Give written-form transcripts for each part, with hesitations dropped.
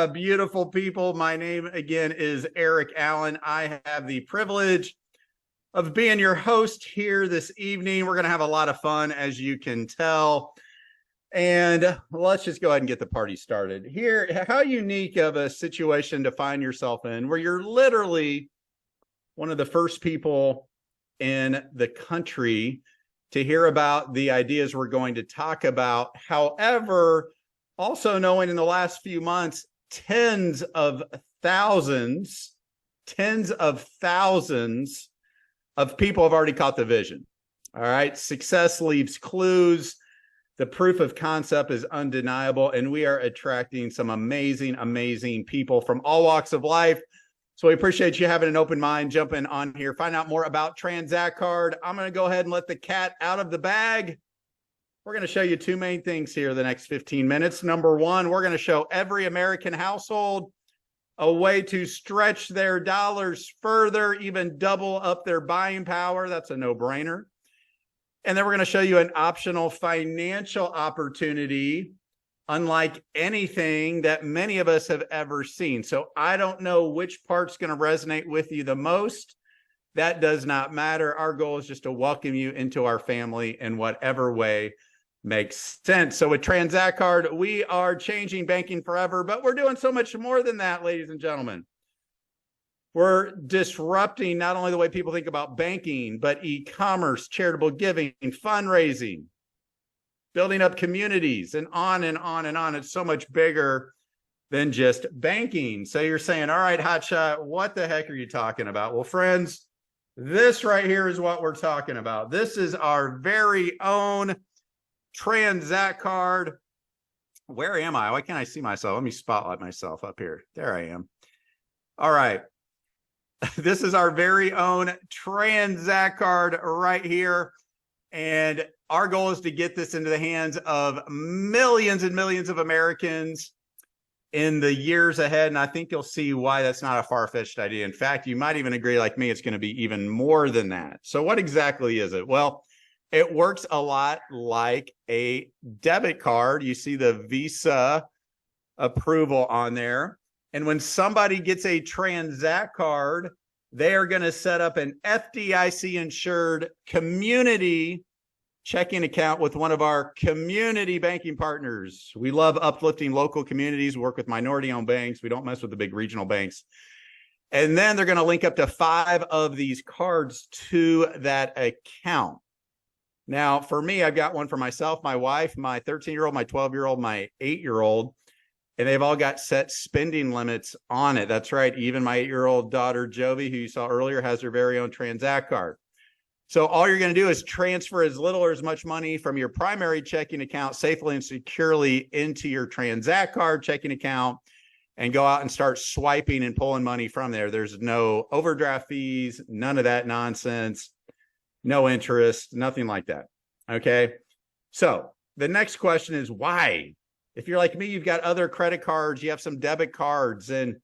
Beautiful people. My name again is Eric Allen. I have the privilege of being your host here this evening. We're going to have a lot of fun, as you can tell. And let's just go ahead and get the party started. Here, how unique of a situation to find yourself in, where you're literally one of the first people in the country to hear about the ideas we're going to talk about. However, also knowing in the last few months, tens of thousands of people have already caught the vision. All right. Success leaves clues. The proof of concept is undeniable. And we are attracting some amazing people from all walks of life. So we appreciate you having an open mind, jumping on here, find out more about TransactCard. I'm going to go ahead and let the cat out of the bag. We're going to show you two main things here the next 15 minutes. Number one, we're going to show every American household a way to stretch their dollars further, even double up their buying power. That's a no-brainer. And then we're going to show you an optional financial opportunity, unlike anything that many of us have ever seen. So I don't know which part's going to resonate with you the most. That does not matter. Our goal is just to welcome you into our family in whatever way makes sense. So with TransactCard, we are changing banking forever, but we're doing so much more than that, ladies and gentlemen. We're disrupting not only the way people think about banking, but e-commerce, charitable giving, fundraising, building up communities, and on and on and on. It's so much bigger than just banking. So you're saying, all right, Hotshot, what the heck are you talking about? Well, friends, this right here is what we're talking about. This is our very own TransactCard. Where am I? Why can't I see myself? Let me spotlight myself up here. There I am. All right. This is our very own TransactCard right here. And our goal is to get this into the hands of millions and millions of Americans in the years ahead. And I think you'll see why that's not a far-fetched idea. In fact, you might even agree like me, it's going to be even more than that. So what exactly is it? Well, it works a lot like a debit card. You see the Visa approval on there. And when somebody gets a TransactCard, they are going to set up an FDIC-insured community checking account with one of our community banking partners. We love uplifting local communities, work with minority-owned banks. We don't mess with the big regional banks. And then they're going to link up to 5 of these cards to that account. Now, for me, I've got one for myself, my wife, my 13-year-old, my 12-year-old, my 8-year-old, and they've all got set spending limits on it. That's right. Even my 8-year-old daughter, Jovi, who you saw earlier, has her very own TransactCard. So all you're going to do is transfer as little or as much money from your primary checking account safely and securely into your TransactCard checking account and go out and start swiping and pulling money from there. There's no overdraft fees, none of that nonsense. No interest, nothing like that. Okay. So the next question is why? If you're like me, you've got other credit cards, you have some debit cards, and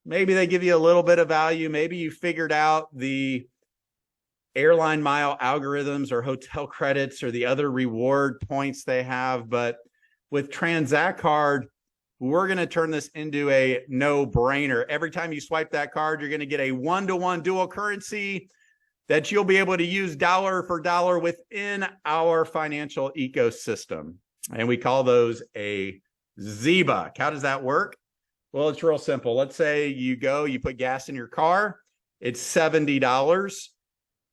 maybe they give you a little bit of value. Maybe you figured out the airline mile algorithms or hotel credits or the other reward points they have. But with TransactCard, we're going to turn this into a no-brainer. Every time you swipe that card, you're going to get a one-to-one dual currency that you'll be able to use dollar for dollar within our financial ecosystem. And we call those a Z-Buck. How does that work? Well, it's real simple. Let's say you put gas in your car. It's $70.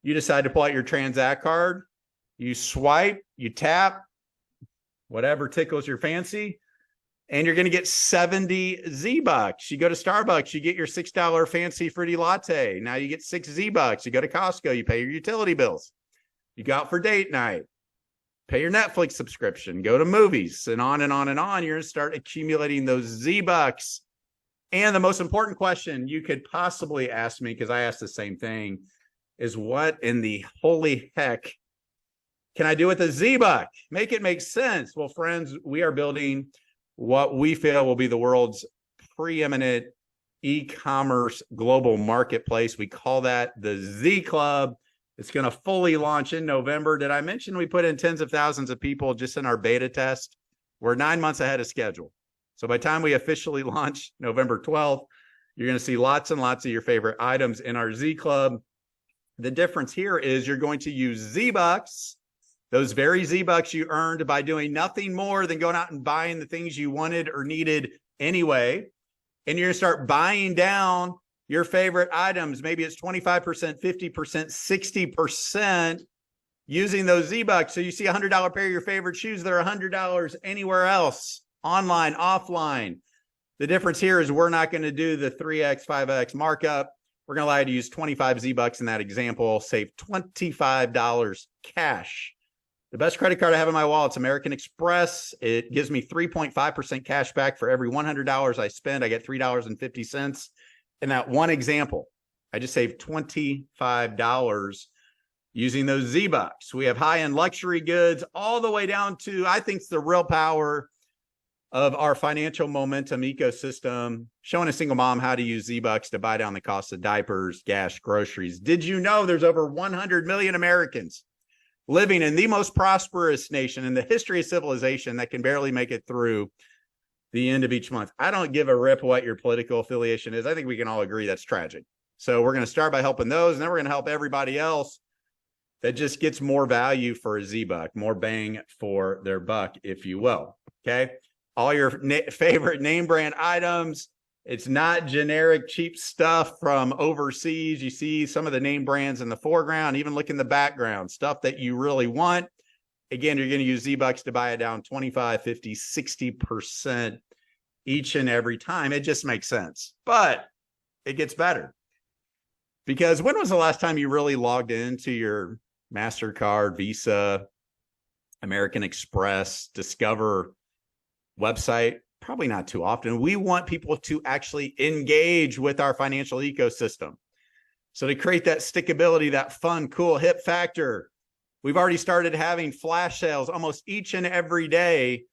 You decide to pull out your TransactCard. You swipe, you tap, whatever tickles your fancy, and you're going to get 70 Z-Bucks. You go to Starbucks, you get your $6 fancy fruity latte. Now you get 6 Z-Bucks. You go to Costco, you pay your utility bills. You go out for date night, pay your Netflix subscription, go to movies, and on and on and on. You're going to start accumulating those Z-Bucks. And the most important question you could possibly ask me, because I asked the same thing, is what in the holy heck can I do with a Z-Buck? Make it make sense. Well, friends, we are building what we feel will be the world's preeminent e-commerce global marketplace. We call that the Z Club. It's going to fully launch in November. Did I mention we put in tens of thousands of people just in our beta test? We're 9 months ahead of schedule. So by the time we officially launch November 12th, you're going to see lots and lots of your favorite items in our Z Club. The difference here is you're going to use Z-Bucks, those very Z-Bucks you earned by doing nothing more than going out and buying the things you wanted or needed anyway. And you're going to start buying down your favorite items. Maybe it's 25%, 50%, 60% using those Z-Bucks. So you see a $100 pair of your favorite shoes that are $100 anywhere else, online, offline. The difference here is we're not going to do the 3X, 5X markup. We're going to allow you to use 25 Z-Bucks in that example, save $25 cash. The best credit card I have in my wallet is American Express. It gives me 3.5% cash back for every $100 I spend. I get $3.50. In that one example, I just saved $25 using those Z-Bucks. We have high-end luxury goods all the way down to, I think it's the real power of our financial momentum ecosystem, showing a single mom how to use Z-Bucks to buy down the cost of diapers, gas, groceries. Did you know there's over 100 million Americans living in the most prosperous nation in the history of civilization that can barely make it through the end of each month? I don't give a rip what your political affiliation is. I think we can all agree that's tragic. So we're going to start by helping those, and then we're going to help everybody else that just gets more value for a Z-Buck, more bang for their buck, if you will. Okay. All your favorite name brand items. It's not generic cheap stuff from overseas. You see some of the name brands in the foreground, even look in the background, stuff that you really want. Again, you're going to use Z-Bucks to buy it down 25, 50, 60% each and every time. It just makes sense. But it gets better. Because when was the last time you really logged into your MasterCard, Visa, American Express, Discover website? Probably not too often. We want people to actually engage with our financial ecosystem. So to create that stickability, that fun, cool, hip factor, we've already started having flash sales almost each and every day.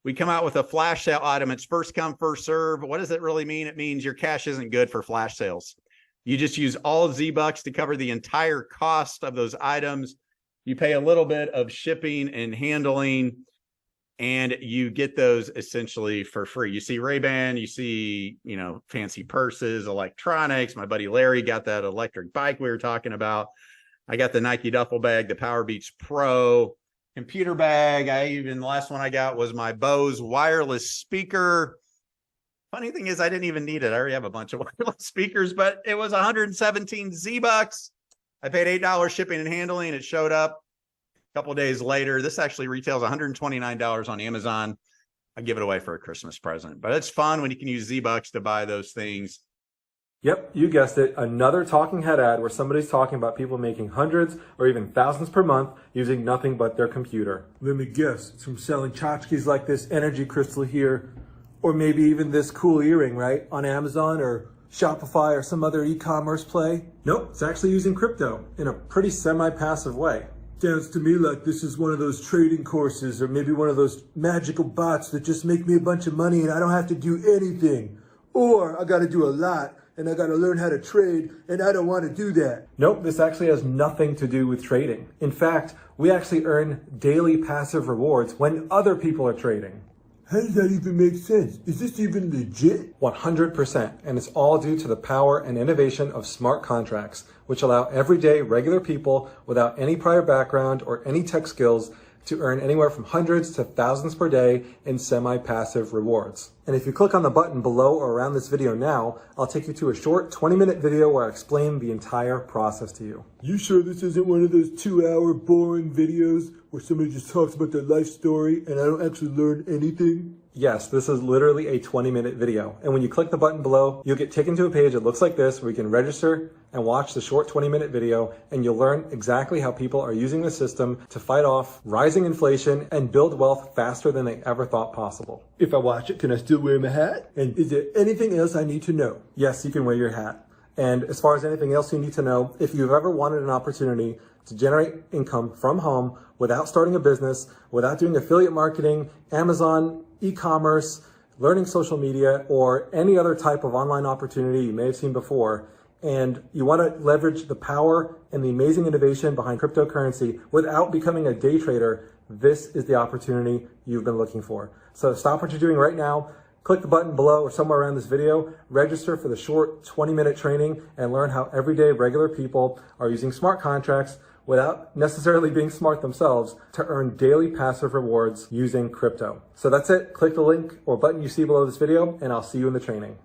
We come out with a flash sale item. It's first come, first serve. What does it really mean? It means your cash isn't good for flash sales. You just use all Z-Bucks to cover the entire cost of those items. You pay a little bit of shipping and handling, and you get those essentially for free. You see Ray-Ban, you see, fancy purses, electronics. My buddy Larry got that electric bike we were talking about. I got the Nike duffel bag, the Power Beach Pro computer bag. The last one I got was my Bose wireless speaker. Funny thing is I didn't even need it. I already have a bunch of wireless speakers, but it was 117 Z-Bucks. I paid $8 shipping and handling. It showed up a couple of days later. This actually retails $129 on Amazon. I give it away for a Christmas present, but it's fun when you can use Z-Bucks to buy those things. Yep, you guessed it. Another talking head ad where somebody's talking about people making hundreds or even thousands per month using nothing but their computer. Let me guess, it's from selling tchotchkes like this energy crystal here, or maybe even this cool earring, right? On Amazon or Shopify or some other e-commerce play? Nope, it's actually using crypto in a pretty semi-passive way. Sounds to me like this is one of those trading courses or maybe one of those magical bots that just make me a bunch of money and I don't have to do anything. Or I gotta do a lot and I gotta learn how to trade and I don't wanna do that. Nope, this actually has nothing to do with trading. In fact, we actually earn daily passive rewards when other people are trading. How does that even make sense? Is this even legit? 100%, and it's all due to the power and innovation of smart contracts, which allow everyday regular people without any prior background or any tech skills to earn anywhere from hundreds to thousands per day in semi-passive rewards. And if you click on the button below or around this video now, I'll take you to a short 20-minute video where I explain the entire process to you. You sure this isn't one of those 2-hour boring videos where somebody just talks about their life story and I don't actually learn anything? Yes, this is literally a 20-minute video. And when you click the button below, you'll get taken to a page that looks like this where you can register and watch the short 20-minute video, and you'll learn exactly how people are using the system to fight off rising inflation and build wealth faster than they ever thought possible. If I watch it, can I still wear my hat? And is there anything else I need to know? Yes, you can wear your hat. And as far as anything else you need to know, if you've ever wanted an opportunity to generate income from home without starting a business, without doing affiliate marketing, Amazon, e-commerce, learning social media, or any other type of online opportunity you may have seen before, and you want to leverage the power and the amazing innovation behind cryptocurrency without becoming a day trader, this is the opportunity you've been looking for. So stop what you're doing right now, Click the button below or somewhere around this video, register for the short 20-minute training, and learn how everyday regular people are using smart contracts without necessarily being smart themselves to earn daily passive rewards using crypto. So that's it. Click the link or button you see below this video, and I'll see you in the training.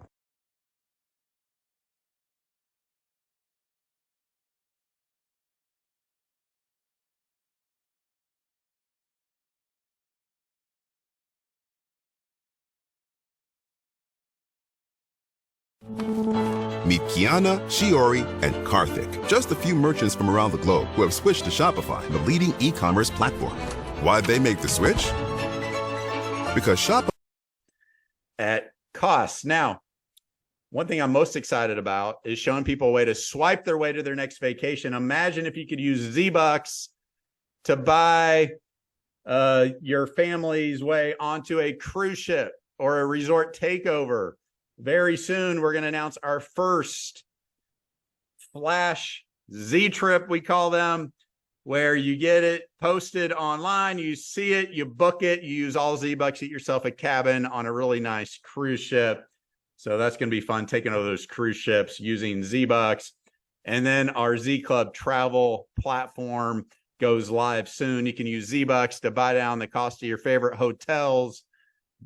Meet Kiana, Shiori, and Karthik, just a few merchants from around the globe who have switched to Shopify, the leading e-commerce platform. Why'd they make the switch? Because Shopify at cost. Now, one thing I'm most excited about is showing people a way to swipe their way to their next vacation. Imagine if you could use Z-Bucks to buy your family's way onto a cruise ship or a resort takeover. Very soon, we're going to announce our first flash Z trip, we call them, where you get it posted online, you see it, you book it, you use all Z-Bucks, get yourself a cabin on a really nice cruise ship. So that's going to be fun, taking over those cruise ships using Z-Bucks. And then our Z Club travel platform goes live soon. You can use Z-Bucks to buy down the cost of your favorite hotels,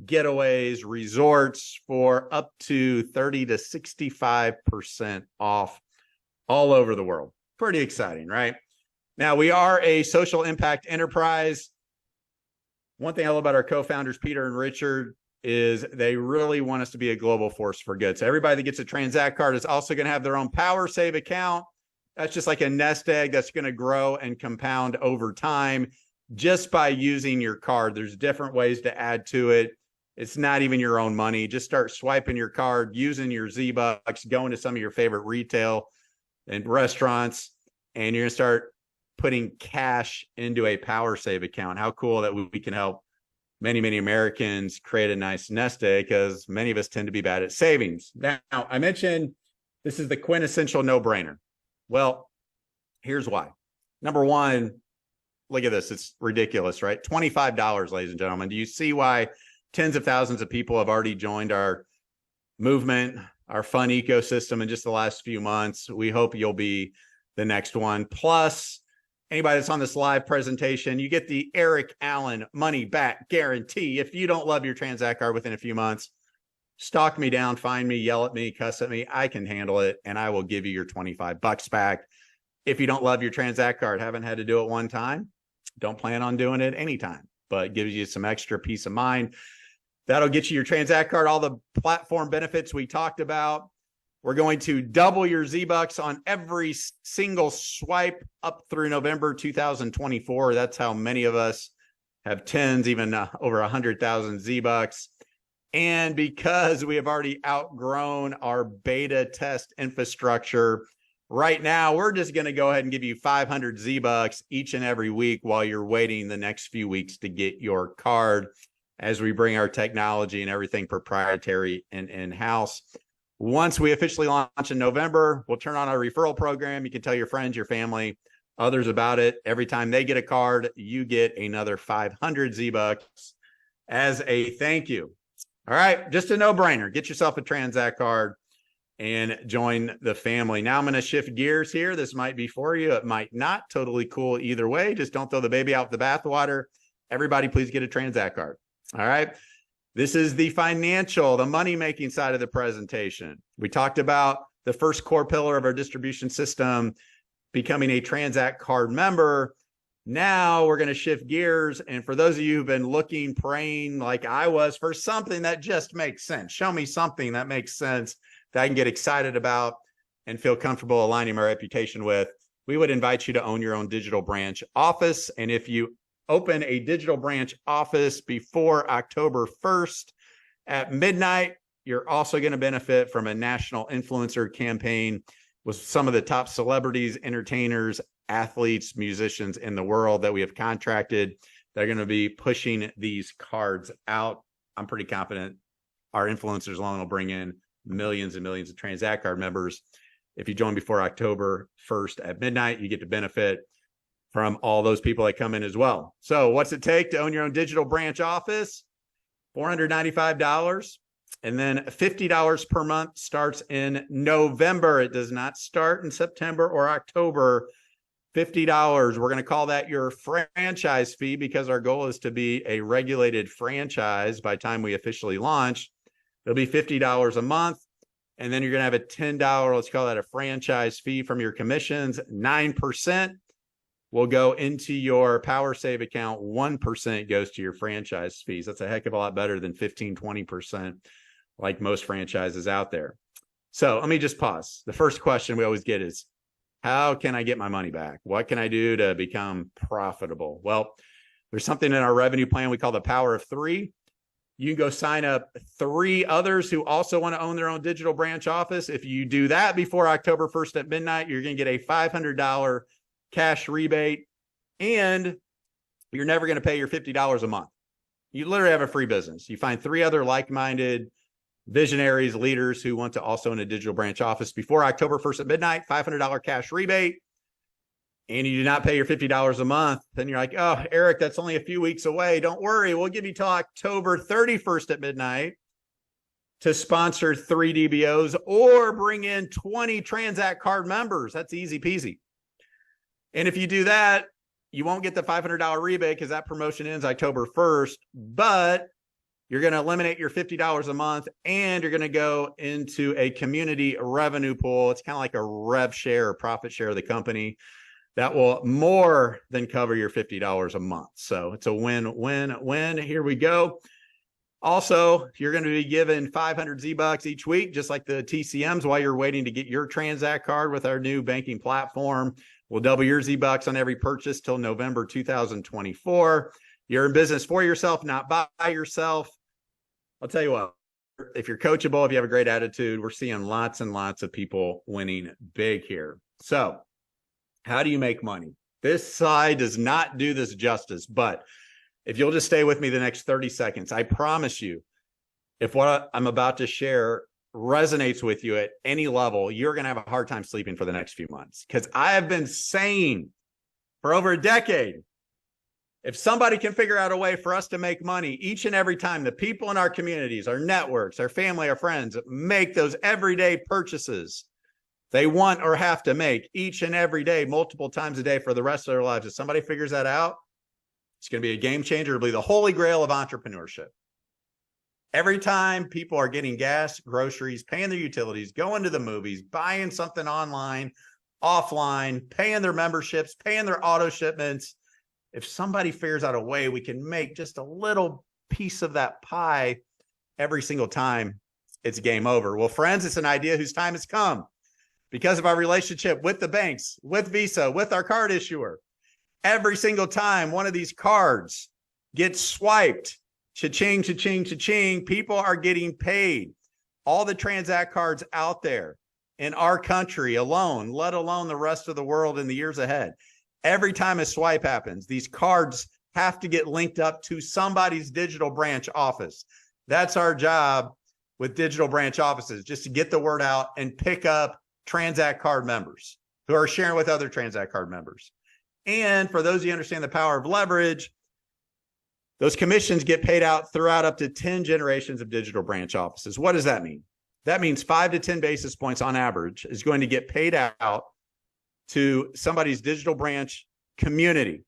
getaways, resorts for up to 30 to 65% off all over the world. Pretty exciting, right? Now, we are a social impact enterprise. One thing I love about our co-founders, Peter and Richard, is they really want us to be a global force for good. So everybody that gets a Transact card is also going to have their own PowerSave account. That's just like a nest egg that's going to grow and compound over time just by using your card. There's different ways to add to it. It's not even your own money. Just start swiping your card, using your Z-Bucks, going to some of your favorite retail and restaurants, and you're going to start putting cash into a PowerSave account. How cool that we can help many, many Americans create a nice nest egg, because many of us tend to be bad at savings. Now, I mentioned this is the quintessential no-brainer. Well, here's why. Number one, look at this. It's ridiculous, right? $25, ladies and gentlemen. Do you see why tens of thousands of people have already joined our movement, our fun ecosystem in just the last few months? We hope you'll be the next one. Plus, anybody that's on this live presentation, you get the Eric Allen money back guarantee. If you don't love your Transact card within a few months, stalk me down, find me, yell at me, cuss at me. I can handle it, and I will give you your $25 back. If you don't love your Transact card, haven't had to do it one time, don't plan on doing it anytime, but gives you some extra peace of mind. That'll get you your Transact card, all the platform benefits we talked about. We're going to double your Z-Bucks on every single swipe up through November 2024. That's how many of us have tens, even over 100,000 Z-Bucks. And because we have already outgrown our beta test infrastructure, right now we're just going to go ahead and give you 500 Z-Bucks each and every week while you're waiting the next few weeks to get your card, as we bring our technology and everything proprietary and in-house. Once we officially launch in November, we'll turn on our referral program. You can tell your friends, your family, others about it. Every time they get a card, you get another 500 Z-Bucks as a thank you. All right, just a no-brainer. Get yourself a Transact card and join the family. Now I'm going to shift gears here. This might be for you. It might not. Totally cool either way. Just don't throw the baby out with the bathwater. Everybody, please get a Transact card. All right. This is the financial, the money-making side of the presentation. We talked about the first core pillar of our distribution system, becoming a Transact card member. Now we're going to shift gears. And for those of you who've been looking, praying like I was for something that just makes sense, show me something that makes sense that I can get excited about and feel comfortable aligning my reputation with, we would invite you to own your own digital branch office. And if you open a digital branch office before October 1st at midnight, you're also going to benefit from a national influencer campaign with some of the top celebrities, entertainers, athletes, musicians in the world that we have contracted. They're going to be pushing these cards out. I'm pretty confident our influencers alone will bring in millions and millions of Transact card members. If you join before October 1st at midnight, you get to benefit from all those people that come in as well. So what's it take to own your own digital branch office? $495. And then $50 per month starts in November. It does not start in September or October. $50. We're going to call that your franchise fee because our goal is to be a regulated franchise by the time we officially launch. It'll be $50 a month. And then you're going to have a $10, let's call that a franchise fee from your commissions. 9% will go into your PowerSave account. 1% goes to your franchise fees. That's a heck of a lot better than 15, 20% like most franchises out there. So let me just pause. The first question we always get is, how can I get my money back? What can I do to become profitable? Well, there's something in our revenue plan we call the Power of Three. You can go sign up 3 others who also want to own their own digital branch office. If you do that before October 1st at midnight, you're going to get a $500 cash rebate, and you're never going to pay your $50 a month. You literally have a free business. You find 3 other like-minded visionaries, leaders who want to also own a digital branch office before October 1st at midnight, $500 cash rebate, and you do not pay your $50 a month. Then you're like, oh, Eric, that's only a few weeks away. Don't worry. We'll give you till October 31st at midnight to sponsor 3 DBOs or bring in 20 Transact card members. That's easy peasy. And if you do that, you won't get the $500 rebate because that promotion ends October 1st, but you're going to eliminate your $50 a month, and you're going to go into a community revenue pool. It's kind of like a rev share or profit share of the company that will more than cover your $50 a month. So it's a win-win-win. Here we go. Also, you're going to be given 500 Z-Bucks each week, just like the TCMs, while you're waiting to get your Transact card with our new banking platform. We'll double your Z-Bucks on every purchase till November 2024. You're in business for yourself, not by yourself. I'll tell you what, if you're coachable, if you have a great attitude, we're seeing lots and lots of people winning big here. So how do you make money? This slide does not do this justice, but if you'll just stay with me the next 30 seconds, I promise you, if what I'm about to share resonates with you at any level, you're going to have a hard time sleeping for the next few months. Because I have been saying for over a decade, if somebody can figure out a way for us to make money each and every time the people in our communities, our networks, our family, our friends make those everyday purchases they want or have to make each and every day, multiple times a day for the rest of their lives, if somebody figures that out, it's going to be a game changer. It'll be the holy grail of entrepreneurship. Every time people are getting gas, groceries, paying their utilities, going to the movies, buying something online, offline, paying their memberships, paying their auto shipments, if somebody figures out a way we can make just a little piece of that pie every single time, it's game over. Well, friends, it's an idea whose time has come because of our relationship with the banks, with Visa, with our card issuer. Every single time one of these cards gets swiped, cha-ching, cha-ching, cha-ching, people are getting paid. All the Transact cards out there in our country alone, let alone the rest of the world in the years ahead. Every time a swipe happens, these cards have to get linked up to somebody's digital branch office. That's our job with digital branch offices, just to get the word out and pick up Transact card members who are sharing with other Transact card members. And for those of you who understand the power of leverage, those commissions get paid out throughout up to 10 generations of digital branch offices. What does that mean? That means 5 to 10 basis points on average is going to get paid out to somebody's digital branch community.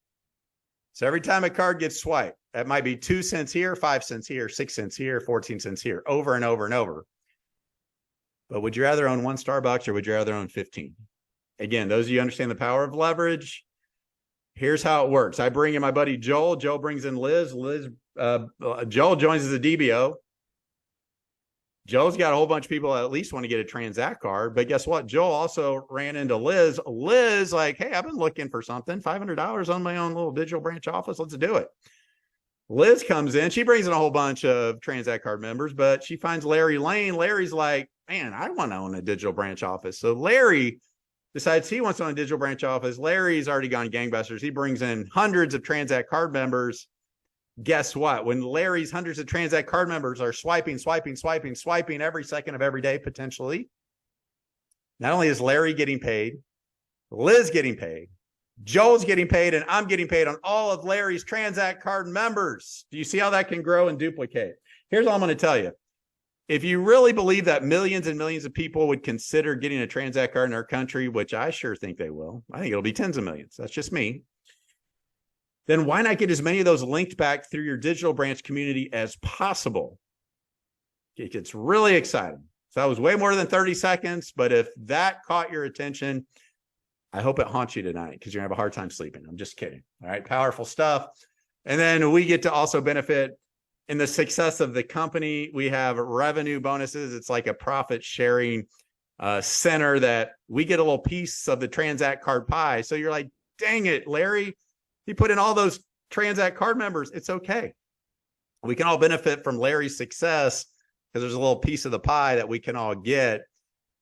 So every time a card gets swiped, that might be 2 cents here, 5 cents here, 6 cents here, 14 cents here, over and over and over. But would you rather own 1 Starbucks or would you rather own 15? Again, those of you who understand the power of leverage, here's how it works. I bring in my buddy Joel. Joel brings in Liz. Joel joins as a DBO. Joel's got a whole bunch of people that at least want to get a Transact card. But guess what? Joel also ran into Liz. Liz, like, hey, I've been looking for something. $500 on my own little digital branch office. Let's do it. Liz comes in. She brings in a whole bunch of Transact card members, but she finds Larry Lane. Larry's like, man, I want to own a digital branch office. So Larry decides he wants to own a digital branch office. Larry's already gone gangbusters. He brings in hundreds of Transact card members. Guess what? When Larry's hundreds of Transact card members are swiping every second of every day, potentially, not only is Larry getting paid, Liz getting paid, Joel's getting paid, and I'm getting paid on all of Larry's Transact card members. Do you see how that can grow and duplicate? Here's all I'm going to tell you. if you really believe that millions and millions of people would consider getting a Transact card in our country, which I sure think they will, I think it'll be tens of millions. That's just me. Then why not get as many of those linked back through your digital branch community as possible? It gets really exciting. So that was way more than 30 seconds, but if that caught your attention, I hope it haunts you tonight because you're gonna have a hard time sleeping. I'm just kidding. All right, powerful stuff. And then we get to also benefit in the success of the company. We have revenue bonuses. It's like a profit sharing center that we get a little piece of the Transact card pie. So you're like, dang it, Larry, he put in all those Transact card members. It's okay. We can all benefit from Larry's success because there's a little piece of the pie that we can all get.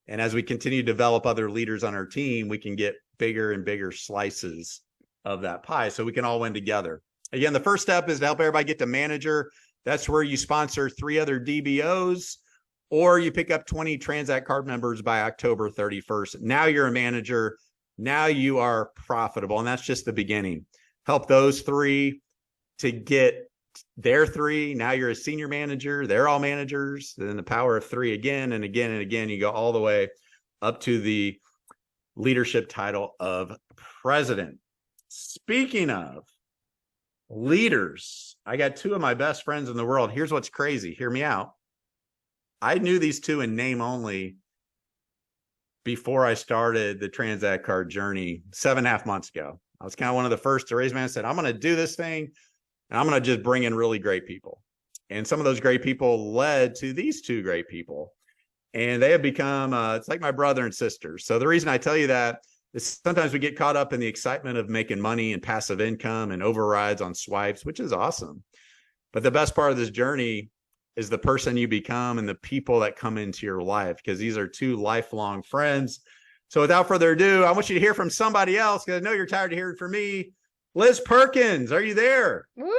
And as we continue to develop other leaders on our team, we can get bigger and bigger slices of that pie so we can all win together. Again, the first step is to help everybody get to manager. That's where you sponsor 3 other DBOs, or you pick up 20 Transact card members by October 31st. Now you're a manager. Now you are profitable. And that's just the beginning. Help those 3 to get their 3. Now you're a senior manager. They're all managers. Then the power of 3 again and again and again. You go all the way up to the leadership title of president. Speaking of leaders, I got 2 of my best friends in the world. Here's what's crazy. Hear me out. I knew these 2 in name only before I started the Transact card journey 7.5 months ago. I was kind of one of the first to raise my hand and said, I'm going to do this thing and I'm going to just bring in really great people. And some of those great people led to these 2 great people. And they have become, it's like my brother and sister. So the reason I tell you that is sometimes we get caught up in the excitement of making money and passive income and overrides on swipes, which is awesome. But the best part of this journey is the person you become and the people that come into your life, because these are 2 lifelong friends. So without further ado, I want you to hear from somebody else because I know you're tired of hearing from me. Liz Perkins, are you there? Woo!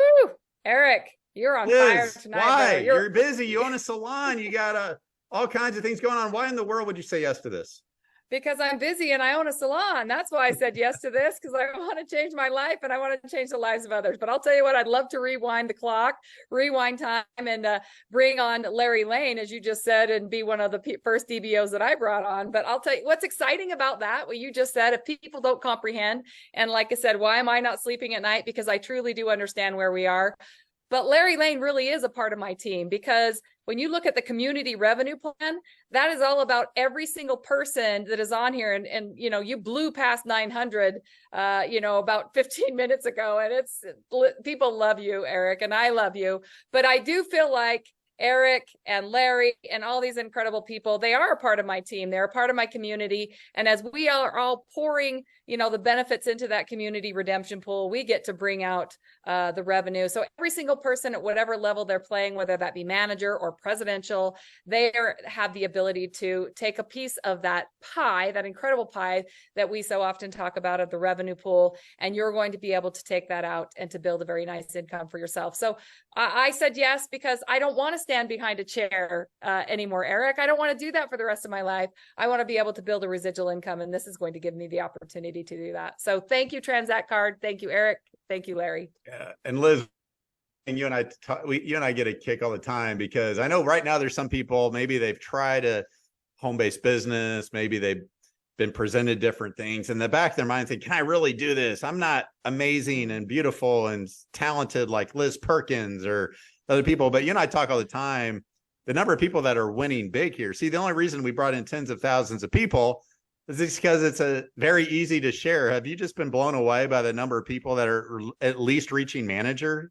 Eric, you're on fire Liz, tonight. why? Brother. You're busy. You own a salon. You got all kinds of things going on. Why in the world would you say yes to this? Because I'm busy and I own a salon. That's why I said yes to this, because I want to change my life and I want to change the lives of others. But I'll tell you what, I'd love to rewind the clock, rewind time, and bring on Larry Lane, as you just said, and be one of the first DBOs that I brought on. But I'll tell you what's exciting about that, what you just said, if people don't comprehend, and like I said, why am I not sleeping at night? Because I truly do understand where we are. But Larry Lane really is a part of my team, because when you look at the community revenue plan, that is all about every single person that is on here. And you know, you blew past 900, about 15 minutes ago. And people love you, Eric, and I love you. But I do feel like Eric and Larry and all these incredible people, they are a part of my team. They're a part of my community. And as we are all pouring, the benefits into that community redemption pool, we get to bring out the revenue. So every single person at whatever level they're playing, whether that be manager or presidential, they have the ability to take a piece of that pie, that incredible pie that we so often talk about of the revenue pool. And you're going to be able to take that out and to build a very nice income for yourself. So I said yes, because I don't want to stand behind a chair anymore, Eric. I don't want to do that for the rest of my life. I want to be able to build a residual income, and this is going to give me the opportunity to do that. So thank you, Transact Card. Thank you, Eric. Thank you, Larry. And Liz, and you and I get a kick all the time, because I know right now there's some people, maybe they've tried a home-based business, maybe they've been presented different things in the back of their mind, think, can I really do this? I'm not amazing and beautiful and talented like Liz Perkins or other people. But you and I talk all the time, the number of people that are winning big here. See, the only reason we brought in tens of thousands of people is because it's a very easy to share. Have you just been blown away by the number of people that are at least reaching manager?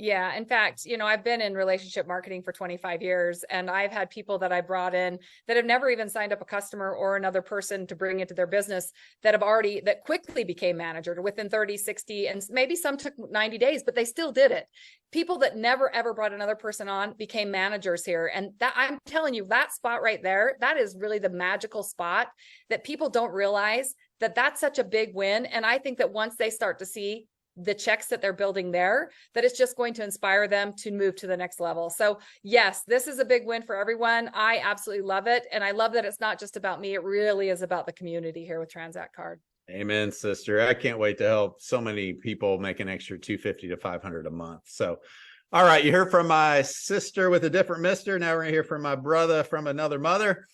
Yeah. In fact, I've been in relationship marketing for 25 years, and I've had people that I brought in that have never even signed up a customer or another person to bring into their business that quickly became manager within 30, 60, and maybe some took 90 days, but they still did it. People that never, ever brought another person on became managers here. And that, I'm telling you, that spot right there, that is really the magical spot that people don't realize that that's such a big win. And I think that once they start to see the checks that they're building there, that it's just going to inspire them to move to the next level. So yes, this is a big win for everyone. I absolutely love it. And I love that it's not just about me. It really is about the community here with Transact Card. Amen, sister. I can't wait to help so many people make an extra $250 to $500 a month. So All right, you heard from my sister with a different mister. Now we're gonna hear from my brother from another mother.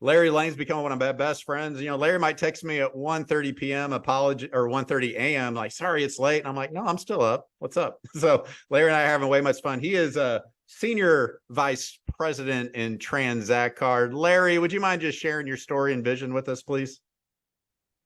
Larry Lane's become one of my best friends. You know, Larry might text me at 1:30 p.m. apology or 1:30 a.m. like, sorry, it's late. And I'm like, no, I'm still up. What's up? So Larry and I are having way much fun. He is a senior vice president in TransactCard. Larry, would you mind just sharing your story and vision with us, please?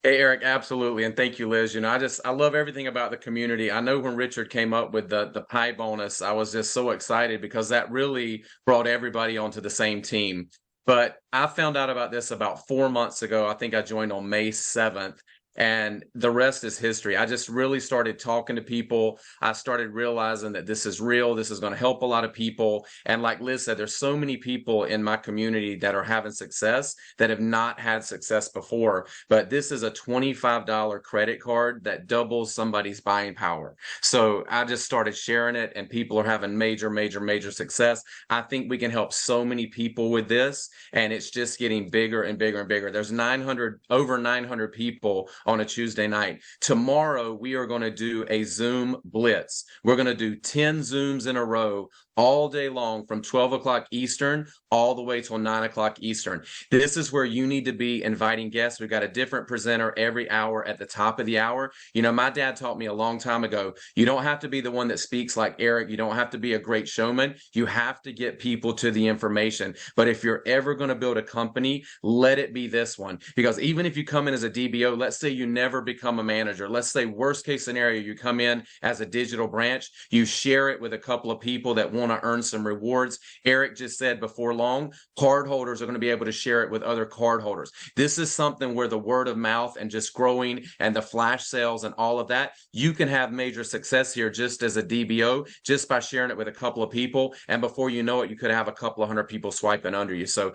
Hey, Eric, absolutely. And thank you, Liz. You know, I love everything about the community. I know when Richard came up with the pie bonus, I was just so excited because that really brought everybody onto the same team. But I found out about this about 4 months ago. I think I joined on May 7th. And the rest is history. I just really started talking to people. I started realizing that this is real. This is going to help a lot of people. And like Liz said, there's so many people in my community that are having success that have not had success before. But this is a $25 credit card that doubles somebody's buying power. So I just started sharing it and people are having major, major, major success. I think we can help so many people with this. And it's just getting bigger and bigger and bigger. There's over 900 people on a Tuesday night. Tomorrow, we are going to do a Zoom blitz. We're going to do 10 Zooms in a row all day long from 12 o'clock Eastern all the way till 9 o'clock Eastern. This is where you need to be inviting guests. We've got a different presenter every hour at the top of the hour. You know, my dad taught me a long time ago, you don't have to be the one that speaks like Eric. You don't have to be a great showman. You have to get people to the information. But if you're ever going to build a company, let it be this one. Because even if you come in as a DBO, let's say you never become a manager. Let's say worst case scenario, you come in as a digital branch, you share it with a couple of people that want to earn some rewards. Eric just said before long, card holders are going to be able to share it with other card holders. This is something where the word of mouth and just growing and the flash sales and all of that, you can have major success here just as a DBO, just by sharing it with a couple of people. And before you know it, you could have a couple of hundred people swiping under you. So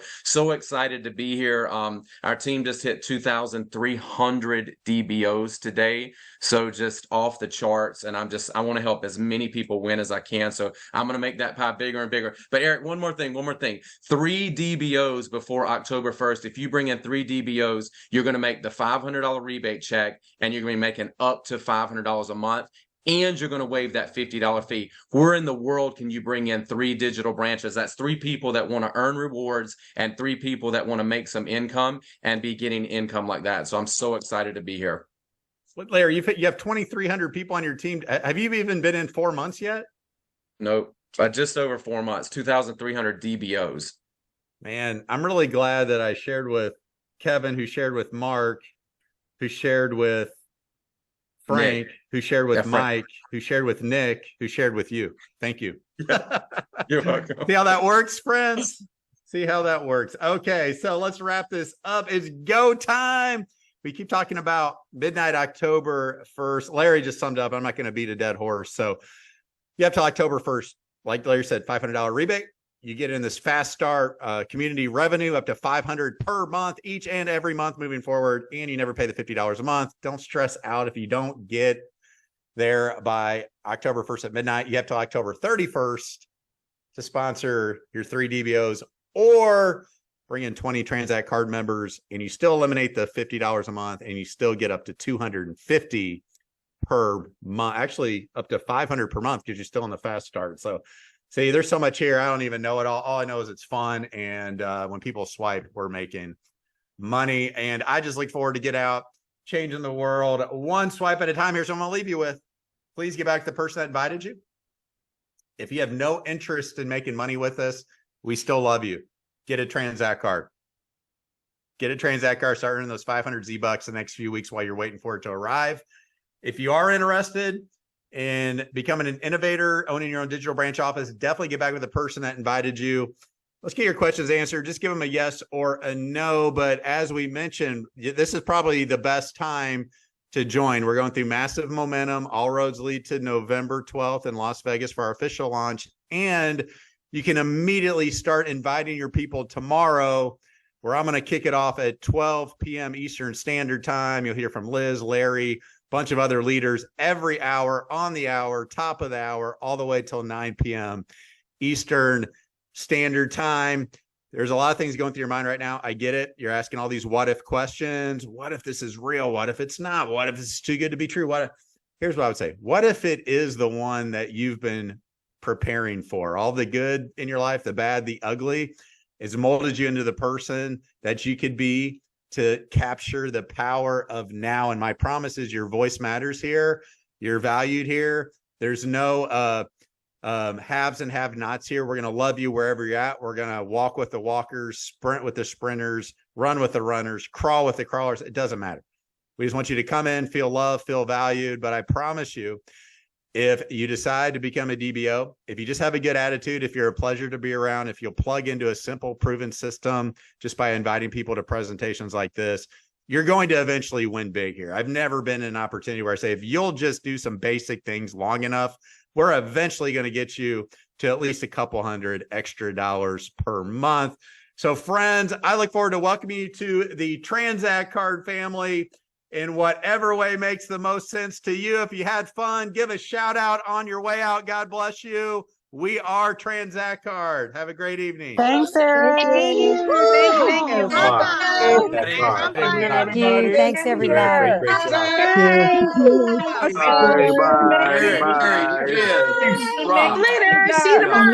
excited to be here. Our team just hit 2,300 DBOs today. So just off the charts. And I want to help as many people win as I can. So I'm going to make that pie bigger and bigger. But Eric, one more thing. 3 DBOs before October 1st. If you bring in 3 DBOs, you're going to make the $500 rebate check and you're going to be making up to $500 a month. And you're going to waive that $50 fee. Where in the world can you bring in 3 digital branches? That's 3 people that want to earn rewards and 3 people that want to make some income and be getting income like that. So I'm so excited to be here. Larry, you have 2,300 people on your team. Have you even been in 4 months yet? Nope. Just over 4 months, 2,300 DBOs. Man, I'm really glad that I shared with Kevin, who shared with Mark, who shared with Frank, who shared with Mike, who shared with Nick, who shared with you. Thank you. You're welcome. See how that works, friends? See how that works. Okay, so let's wrap this up. It's go time. We keep talking about midnight October 1st. Larry just summed up. I'm not going to beat a dead horse. So you have till October 1st. Like Larry said, $500 rebate. You get in this fast start community revenue up to $500 per month, each and every month moving forward. And you never pay the $50 a month. Don't stress out if you don't get there by October 1st at midnight. You have till October 31st to sponsor your 3 DBOs or bring in 20 TransactCard members, and you still eliminate the $50 a month, and you still get up to $250 per month, actually up to $500 per month because you're still in the fast start. So see, there's so much here. I don't even know it all. All I know is it's fun. And when people swipe, we're making money. And I just look forward to get out, changing the world one swipe at a time here. So I'm going to leave you with, please get back to the person that invited you. If you have no interest in making money with us, we still love you. Get a TransactCard. Get a TransactCard. Start earning those 500 Z-Bucks the next few weeks while you're waiting for it to arrive. If you are interested in becoming an innovator, owning your own digital branch office, definitely get back with the person that invited you. Let's get your questions answered. Just give them a yes or a no. But as we mentioned, this is probably the best time to join. We're going through massive momentum. All roads lead to November 12th in Las Vegas for our official launch. And you can immediately start inviting your people tomorrow, where I'm going to kick it off at 12 p.m. Eastern Standard Time. You'll hear from Liz, Larry, bunch of other leaders every hour, on the hour, top of the hour, all the way till 9 p.m. Eastern Standard Time. There's a lot of things going through your mind right now. I get it. You're asking all these what if questions. What if this is real? What if it's not? What if this is too good to be true? Here's what I would say. What if it is the one that you've been preparing for. All the good in your life, the bad, the ugly, has molded you into the person that you could be to capture the power of now. And my promise is your voice matters here. You're valued here. There's no haves and have-nots here. We're going to love you wherever you're at. We're going to walk with the walkers, sprint with the sprinters, run with the runners, crawl with the crawlers. It doesn't matter. We just want you to come in, feel loved, feel valued. But I promise you, if you decide to become a DBO, if you just have a good attitude, if you're a pleasure to be around, if you'll plug into a simple, proven system just by inviting people to presentations like this, you're going to eventually win big here. I've never been in an opportunity where I say, if you'll just do some basic things long enough, we're eventually going to get you to at least a couple hundred extra dollars per month. So friends, I look forward to welcoming you to the Transact Card family in whatever way makes the most sense to you. If you had fun, give a shout out on your way out. God bless you. We are Transact Card. Have a great evening. Thanks, Eric. Thank you. Thank you. Thanks, everybody. Great job. Bye. Eric, Bye. Eric, you did. Later. See you tomorrow.